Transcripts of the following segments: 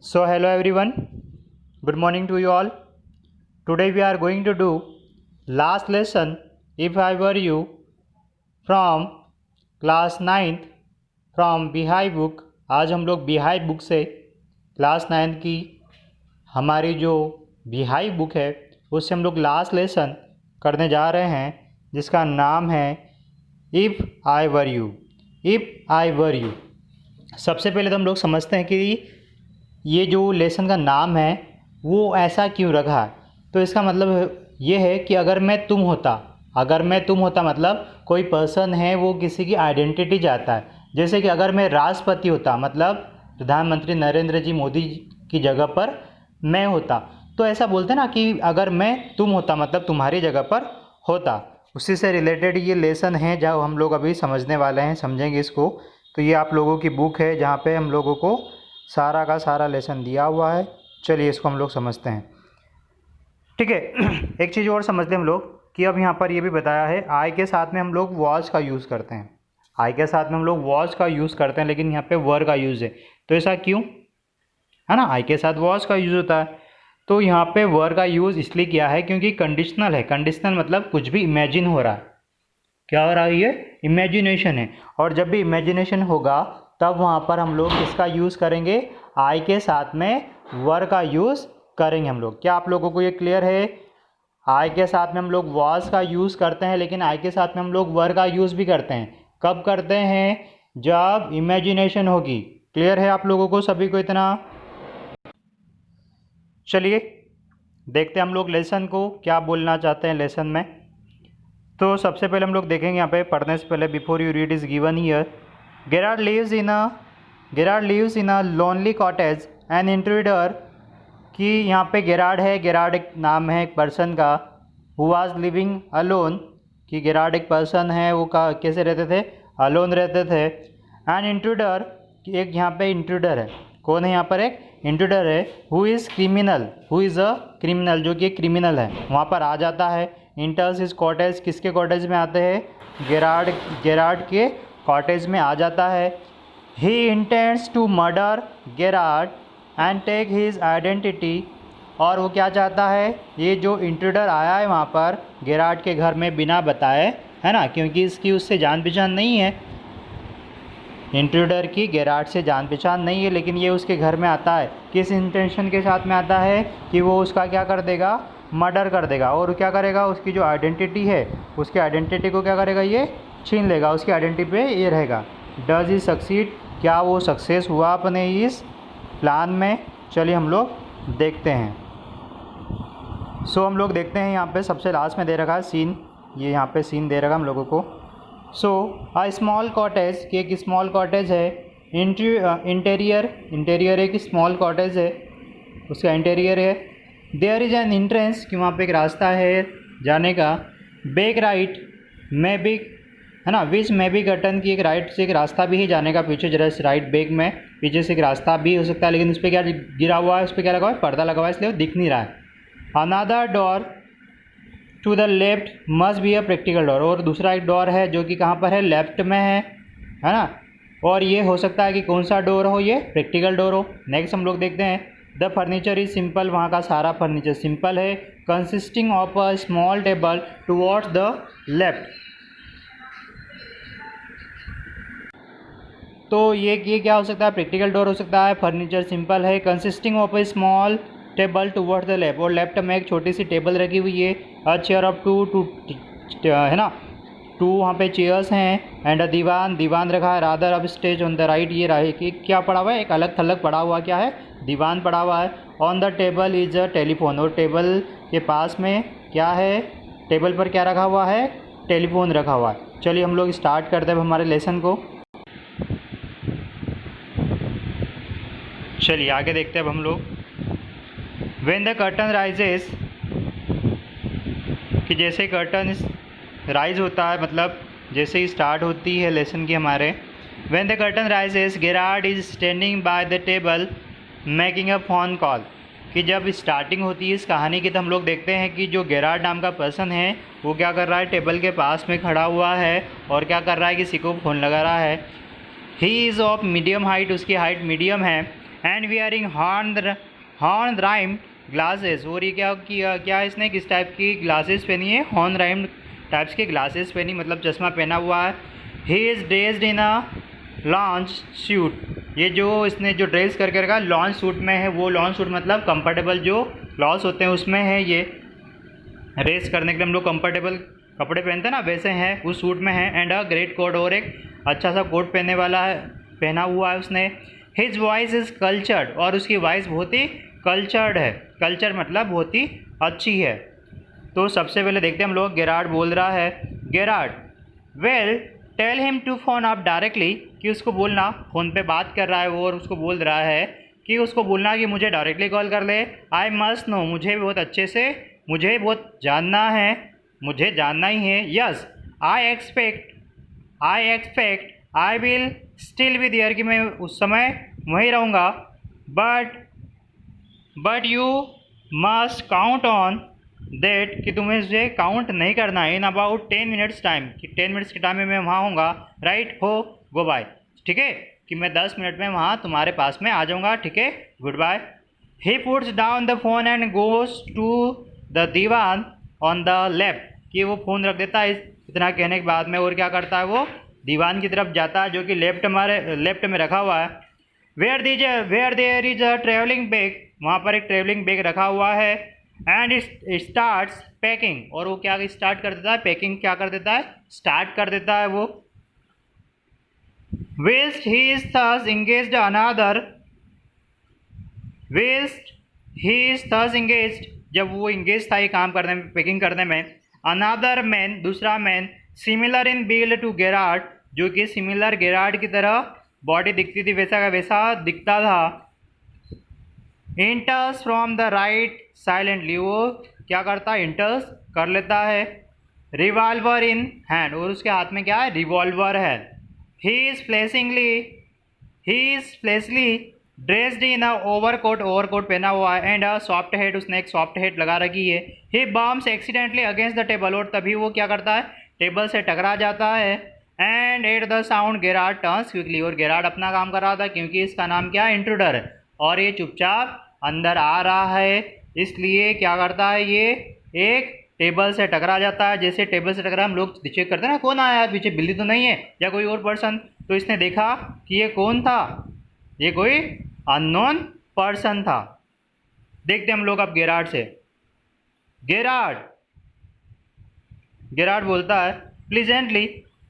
So hello everyone, good morning to you all. Today we are going to do last lesson if I were you from class 9th from बिहाई book. आज हम लोग बिहाई book से class 9th की हमारी जो बिहाई book है उससे हम लोग लास्ट लेसन करने जा रहे हैं जिसका नाम है if I were you. If I were you, सबसे पहले तो हम लोग समझते हैं कि ये जो लेसन का नाम है वो ऐसा क्यों रखा है। तो इसका मतलब ये है कि अगर मैं तुम होता मतलब कोई पर्सन है वो किसी की आइडेंटिटी चाहता है। जैसे कि अगर मैं राष्ट्रपति होता मतलब प्रधानमंत्री नरेंद्र जी मोदी की जगह पर मैं होता, तो ऐसा बोलते हैं ना कि अगर तुम होता मतलब तुम्हारी जगह पर होता। उसी से रिलेटेड ये लेसन है जो हम लोग अभी समझने वाले हैं, समझेंगे इसको। तो ये आप लोगों की बुक है जहाँ पे हम लोगों को सारा का सारा लेसन दिया हुआ है। चलिए इसको हम लोग समझते हैं, ठीक है। एक चीज़ और समझते हैं हम लोग कि अब यहाँ पर ये भी बताया है आई के साथ में हम लोग वॉच का यूज़ करते हैं। आई के साथ में हम लोग वॉच का यूज़ करते हैं, लेकिन यहाँ पे वर का यूज़ है। तो ऐसा क्यों है ना, आई के साथ वॉच का यूज़ होता है। तो यहाँ पे वर का यूज़ इसलिए किया है क्योंकि कंडीशनल है। कंडीशनल मतलब कुछ भी इमेजिन हो रहा है। क्या हो रहा है, ये इमेजिनेशन है। और जब भी इमेजिनेशन होगा तब वहाँ पर हम लोग किसका यूज़ करेंगे, आई के साथ में वर का यूज़ करेंगे हम लोग। क्या आप लोगों को ये क्लियर है? आई के साथ में हम लोग वॉज का यूज़ करते हैं, लेकिन आई के साथ में हम लोग वर का यूज़ भी करते हैं। कब करते हैं? जब इमेजिनेशन होगी। क्लियर है आप लोगों को सभी को इतना? चलिए देखते हैं हम लोग लेसन को क्या बोलना चाहते हैं लेसन में। तो सबसे पहले हम लोग देखेंगे यहाँ पे पढ़ने से पहले before you read is given here Gerard lives in a lonely cottage an intruder. कि यहाँ पे गेरार्ड है, गेरार्ड एक नाम है एक पर्सन का। हु वाज लिविंग अलोन, कि गेरार्ड एक पर्सन है वो कैसे रहते थे, अलोन रहते थे। एन इंट्रूडर, कि एक यहाँ पे इंट्रूडर है। कौन है यहाँ पर? एक इंट्रूडर है। हु इज़ अ क्रिमिनल, जो कि एक क्रिमिनल है, वहाँ पर आ जाता है। इंटर्स इज कॉटेज, किसके कॉटेज में आते हैं? गेरार्ड के कॉटेज में आ जाता है। He intends to murder Gerard and take his identity. और वो क्या चाहता है, ये जो इंट्रूडर आया है वहाँ पर गेरार्ड के घर में बिना बताए, है ना, क्योंकि इसकी उससे जान पहचान नहीं है। इंट्रूडर की गेरार्ड से जान पहचान नहीं है, लेकिन ये उसके घर में आता है। किस इंटेंशन के साथ में आता है कि वो उसका क्या कर देगा, मर्डर कर देगा। और क्या करेगा, उसकी जो आइडेंटिटी है उसकी आइडेंटिटी को क्या करेगा, ये छीन लेगा। उसकी आइडेंटिटी पे ये रहेगा। डज ही सक्सीड, क्या वो सक्सेस हुआ अपने इस प्लान में? चलिए हम लोग देखते हैं। हम लोग देखते हैं यहाँ पे सबसे लास्ट में दे रखा है सीन। ये यहाँ पे सीन दे रखा हम लोगों को। अ स्मॉल कॉटेज, कि एक स्मॉल कॉटेज है। इंटीरियर एक स्मॉल कॉटेज है, उसका इंटीरियर है। देयर इज़ एन एंट्रेंस, कि वहाँ पे एक रास्ता है जाने का। बैक राइट में भी, है ना, विच में भी कर्टन, की एक राइट से एक रास्ता भी है जाने का पीछे। जरा राइट बैक में पीछे से एक रास्ता भी हो सकता है, लेकिन उस पर क्या गिरा हुआ है, उस पर क्या लगा हुआ है, पर्दा लगा हुआ है, इसलिए वो दिख नहीं रहा है। Another door to the left must be a practical door, और दूसरा एक डोर है जो कि कहाँ पर है, लेफ्ट में है ना। और ये हो सकता है कि कौन सा डोर हो, ये प्रैक्टिकल डोर हो। नेक्स्ट हम लोग देखते हैं द फर्नीचर इज सिंपल, वहाँ का सारा फर्नीचर सिंपल है। Consisting of a small table towards the left. तो ये क्या हो सकता है, प्रैक्टिकल डोर हो सकता है। फर्नीचर सिंपल है। Consisting of A small table towards the left, और लेफ्ट में एक छोटी सी टेबल रखी हुई है। अ चेयर ऑफ टू है ना, टू वहाँ पे चेयर्स हैं। एंड अ दीवान रखा है। रादर अब स्टेज ऑन द राइट, ये रहा कि क्या पड़ा हुआ है, एक अलग थलग पड़ा हुआ क्या है, दीवान पड़ा हुआ है। On the table is a telephone, और टेबल के पास में क्या है, टेबल पर क्या रखा हुआ है, टेलीफोन रखा हुआ है। चलिए हम लोग स्टार्ट करते हैं हमारे लेसन को। चलिए आगे देखते हैं अब हम लोग। व्हेन द कर्टन राइजेस, कि जैसे कर्टन राइज होता है मतलब जैसे ही स्टार्ट होती है लेसन की हमारे। When the curtain rises Gerard is standing by the table making a phone call, कि जब स्टार्टिंग होती है इस कहानी की तो हम लोग देखते हैं कि जो गेरार्ड नाम का पर्सन है वो क्या कर रहा है, टेबल के पास में खड़ा हुआ है और क्या कर रहा है, किसी को फ़ोन लगा रहा है। He is of medium height, उसकी हाइट मीडियम है। And wearing horn rhyme glasses. और ये क्या इसने किस टाइप की ग्लासेस पहनी है? हॉर्न राइम टाइप्स के ग्लासेस पहनी, मतलब चश्मा पहना हुआ है। He is dressed in a launch suit. ये जो इसने जो ड्रेस करके रखा लॉन्च सूट में है, वो लॉन्च सूट मतलब कंफर्टेबल जो क्लॉथ्स होते हैं उसमें है। ये रेस करने के लिए हम लोग कंफर्टेबल कपड़े पहनते हैं ना, वैसे हैं, उस सूट में है। एंड अ ग्रेट कोट, और एक अच्छा सा कोट पहनने वाला है, पहना हुआ है उसने। हिज वॉइस इज़ कल्चर्ड, और उसकी वॉइस बहुत ही कल्चर्ड है। कल्चर मतलब बहुत ही अच्छी है। तो सबसे पहले देखते हैं हम लोग, गेरार्ड बोल रहा है, Gerard well tell him to phone up directly, कि उसको बोलना, फ़ोन पे बात कर रहा है वो, और उसको बोल रहा है कि उसको बोलना कि मुझे डायरेक्टली कॉल कर ले। आई मस्ट नो, मुझे बहुत अच्छे से, मुझे बहुत जानना है, मुझे जानना ही है। Yes I expect I will still be there, कि मैं उस समय वहीं रहूँगा। But you must count on that, कि तुम्हें उसे काउंट नहीं करना है। इन अबाउट 10 मिनट्स टाइम, कि 10 मिनट्स के टाइम में मैं वहाँ होऊंगा। राइट हो, गो बाय, ठीक है, कि मैं 10 मिनट में वहाँ तुम्हारे पास में आ जाऊँगा, ठीक है, goodbye. He puts down the phone and goes to the divan on the left, कि वो फ़ोन रख देता है इतना कहने के बाद में, और क्या करता है वो दीवान की तरफ जाता है, जो कि लेफ्ट में रखा हुआ है। Where there is a travelling bag, वहाँ पर एक ट्रेवलिंग बैग रखा हुआ है। एंड स्टार्ट्स पैकिंग, और वो क्या स्टार्ट कर देता है, पैकिंग क्या कर देता है, स्टार्ट कर देता है वो। whilst he is thus engaged, जब वो इंगेज था ये काम करने में, पैकिंग करने में, अनादर मैन, दूसरा man, similar in build to Gerard, जो कि सिमिलर गेरार्ड की तरह बॉडी दिखती थी, वैसा का वैसा दिखता था। इंटर्स फ्रॉम द राइट साइलेंटली, वो क्या करता है, इंटर्स कर लेता है। रिवॉल्वर इन हैंड, और उसके हाथ में क्या है, रिवॉल्वर है। He is fleshly dressed in a overcoat पहना हुआ है। एंड अ सॉफ्ट हेड, उसने एक सॉफ्ट हेड लगा रखी है। He bumps accidentally against the table, और तभी वो क्या करता है, टेबल से टकरा जाता है। And at the sound Gerard turns quickly, और गेरार्ड अपना काम कर रहा था, क्योंकि इसका नाम क्या है, इंट्रूडर है, और ये चुपचाप अंदर आ रहा है, इसलिए क्या करता है, ये एक टेबल से टकरा जाता है। जैसे टेबल से टकरा हम लोग चेक करते हैं ना, कौन आया पीछे, बिल्ली तो नहीं है या कोई और पर्सन, तो इसने देखा कि ये कौन था, ये कोई अननोन पर्सन था। देखते हम लोग अब गेरार्ड से। गेरार्ड बोलता है प्लीजेंटली,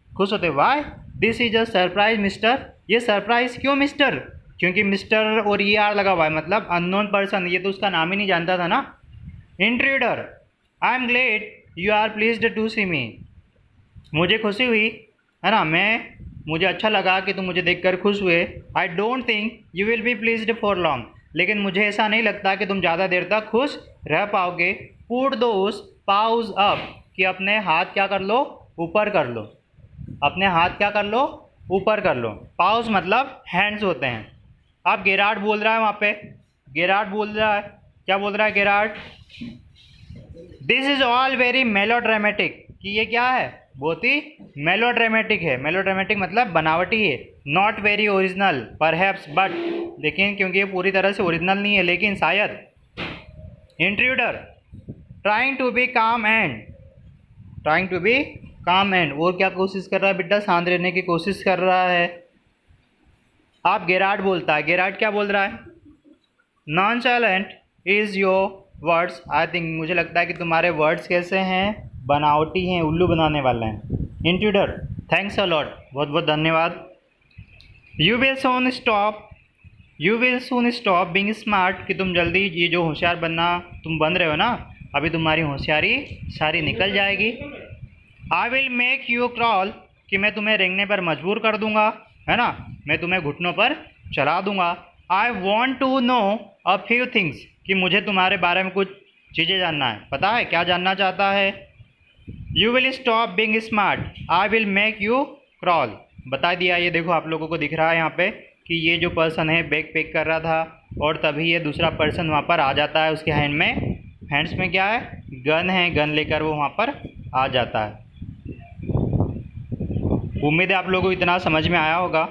खुश होते, why this is a surprise mister, ये सरप्राइज क्यों मिस्टर, क्योंकि मिस्टर और ये आर लगा हुआ है, मतलब अननोन पर्सन, ये तो उसका नाम ही नहीं जानता था ना। Intruder I am glad you are pleased to see me, मुझे खुशी हुई है ना, मुझे अच्छा लगा कि तुम मुझे देखकर खुश हुए। I don't think you will be pleased for long, लेकिन मुझे ऐसा नहीं लगता कि तुम ज़्यादा देर तक खुश रह पाओगे। पुट दोस पाउज अप, कि अपने हाथ क्या कर लो, ऊपर कर लो, अपने हाथ क्या कर लो, ऊपर कर लो। पाउज मतलब हैंड्स होते हैं। अब गेरार्ड बोल रहा है वहाँ पे, गेरार्ड बोल रहा है, क्या बोल रहा है Gerard, this is all very melodramatic, कि ये क्या है, बहुत ही मेलोड्रामेटिक है। मेलोड्रामेटिक मतलब बनावटी है। Not very original perhaps, but, लेकिन, क्योंकि ये पूरी तरह से ओरिजिनल नहीं है, लेकिन शायद। इंट्रूडर ट्राइंग टू बी काम एंड, और क्या कोशिश कर रहा है बेटा, शांत रहने की कोशिश कर रहा है। आप गेरार्ड बोलता है, गेरार्ड क्या बोल रहा है, नॉनचैलेंट is your words, I think, मुझे लगता है कि तुम्हारे वर्ड्स कैसे हैं, बनावटी हैं, उल्लू बनाने वाले हैं। इंट्रूडर थैंक्स अ लॉट, बहुत बहुत धन्यवाद। You will soon stop being smart, कि तुम जल्दी ये जो होशियार बनना तुम बन रहे हो ना, अभी तुम्हारी होशियारी सारी निकल जाएगी। I will make you crawl, कि मैं तुम्हें रेंगने पर मजबूर कर दूंगा, है ना, मैं तुम्हें घुटनों पर चला दूंगा। I want to know a few things, कि मुझे तुम्हारे बारे में कुछ चीज़ें जानना है, पता है क्या जानना चाहता है। You will stop being smart, I will make you crawl, बता दिया। ये देखो आप लोगों को दिख रहा है यहाँ पे कि ये जो पर्सन है बैग पैक कर रहा था, और तभी ये दूसरा पर्सन वहाँ पर आ जाता है, उसके हैंड्स में क्या है, गन है, गन लेकर वो वहाँ पर आ जाता है। उम्मीद है आप लोगों को इतना समझ में आया होगा।